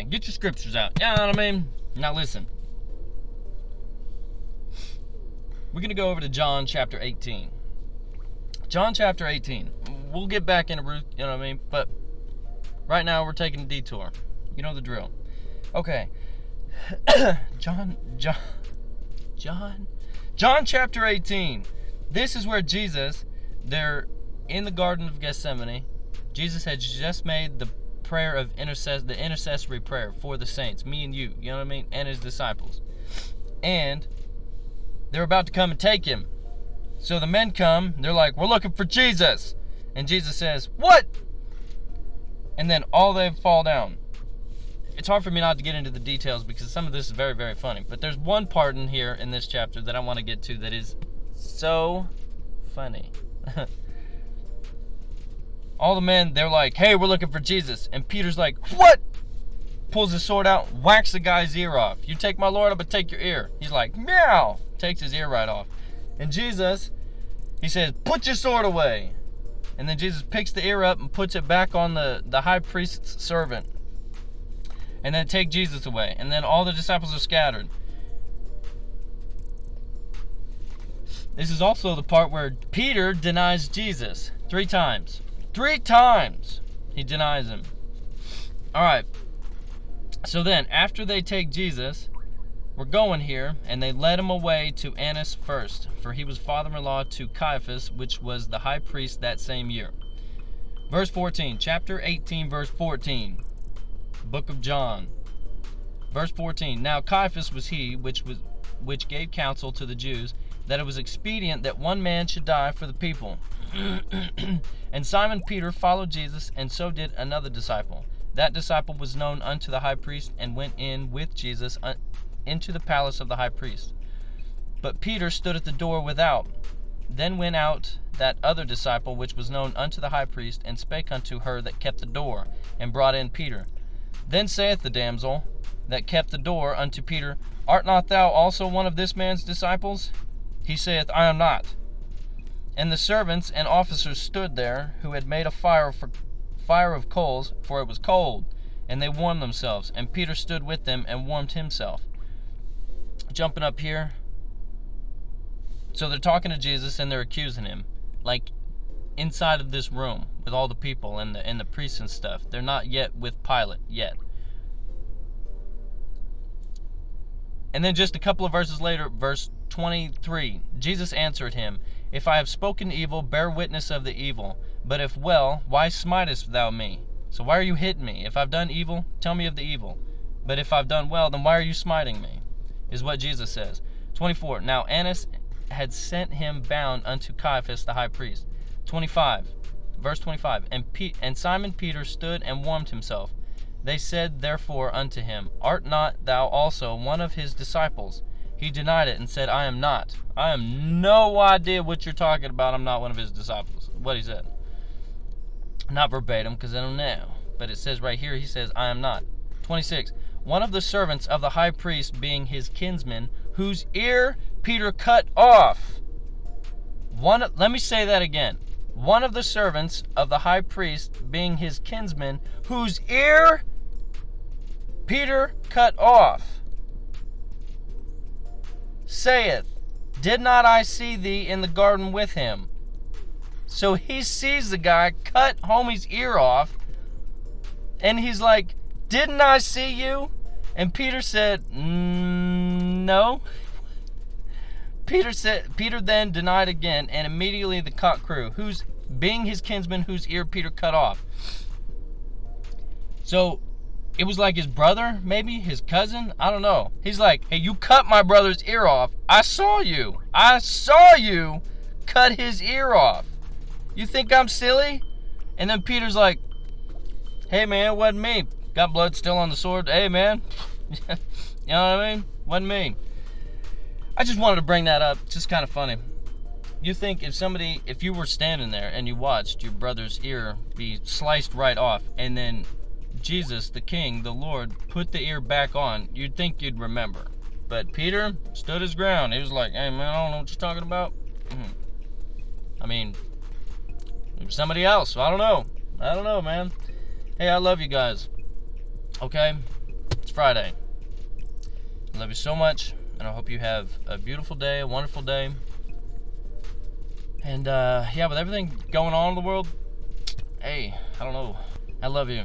Okay, get your scriptures out. You know what I mean? Now listen. We're going to go over to John chapter 18. John chapter 18. We'll get back into Ruth, you know what I mean? But right now we're taking a detour. You know the drill. Okay. John chapter 18. This is where Jesus, they're in the Garden of Gethsemane. Jesus had just made the prayer of the intercessory prayer for the saints, me and you know what I mean, and his disciples. And they're about to come and take him. So the men come, they're like, we're looking for Jesus. And Jesus says, what? And then all they fall down. It's hard for me not to get into the details because some of this is very, very funny. But there's one part in here in this chapter that I want to get to that is so funny. All the men, they're like, hey, we're looking for Jesus. And Peter's like, what? Pulls his sword out, whacks the guy's ear off. You take my Lord, I'm going to take your ear. He's like, meow. Takes his ear right off. And Jesus, he says, put your sword away. And then Jesus picks the ear up and puts it back on the high priest's servant. And then take Jesus away. And then all the disciples are scattered. This is also the part where Peter denies Jesus 3 times. 3 times he denies him. Alright. So then, after they take Jesus, we're going here, and they led him away to Annas first, for he was father-in-law to Caiaphas, which was the high priest that same year. Verse 14, chapter 18, verse 14, book of John. Verse 14, now Caiaphas was he which gave counsel to the Jews, that it was expedient that one man should die for the people. And Simon Peter followed Jesus, and so did another disciple. That disciple was known unto the high priest, and went in with Jesus into the palace of the high priest. But Peter stood at the door without. Then went out that other disciple which was known unto the high priest, and spake unto her that kept the door, and brought in Peter. Then saith the damsel that kept the door unto Peter, art not thou also one of this man's disciples? He saith, I am not. And the servants and officers stood there, who had made a fire of coals, for it was cold, and they warmed themselves. And Peter stood with them and warmed himself. Jumping up here. So they're talking to Jesus and they're accusing him, like inside of this room with all the people and the priests and stuff. They're not yet with Pilate yet. And then just a couple of verses later, verse 23, Jesus answered him, if I have spoken evil, bear witness of the evil. But if well, why smitest thou me? So why are you hitting me? If I've done evil, tell me of the evil. But if I've done well, then why are you smiting me? Is what Jesus says. 24, now Annas had sent him bound unto Caiaphas the high priest. 25, verse 25, and Simon Peter stood and warmed himself. They said therefore unto him, art not thou also one of his disciples? He denied it and said, I am not. I have no idea what you're talking about. I'm not one of his disciples. What he said. Not verbatim, because I don't know. But it says right here, he says, I am not. 26. One of the servants of the high priest being his kinsman, whose ear Peter cut off. Let me say that again. One of the servants of the high priest being his kinsman, whose ear Peter cut off, saith, did not I see thee in the garden with him? So he sees the guy cut homie's ear off, and he's like, didn't I see you? And Peter said, no. Peter then denied again, and immediately the cock crew, whose being his kinsman, whose ear Peter cut off. So it was like his brother, maybe his cousin, I don't know. He's like, hey, you cut my brother's ear off. I saw you cut his ear off. You think I'm silly? And then Peter's like, hey man, it wasn't me. Got blood still on the sword. Hey man, you know what I mean? Wasn't me. I just wanted to bring that up. Just kind of funny. You think if you were standing there and you watched your brother's ear be sliced right off, and then Jesus, the King, the Lord, put the ear back on, you'd think you'd remember. But Peter stood his ground. He was like, hey man, I don't know what you're talking about. I mean, it was somebody else. I don't know, man. Hey, I love you guys. Okay? It's Friday. I love you so much, and I hope you have a beautiful day, a wonderful day. And yeah, with everything going on in the world, hey, I don't know. I love you.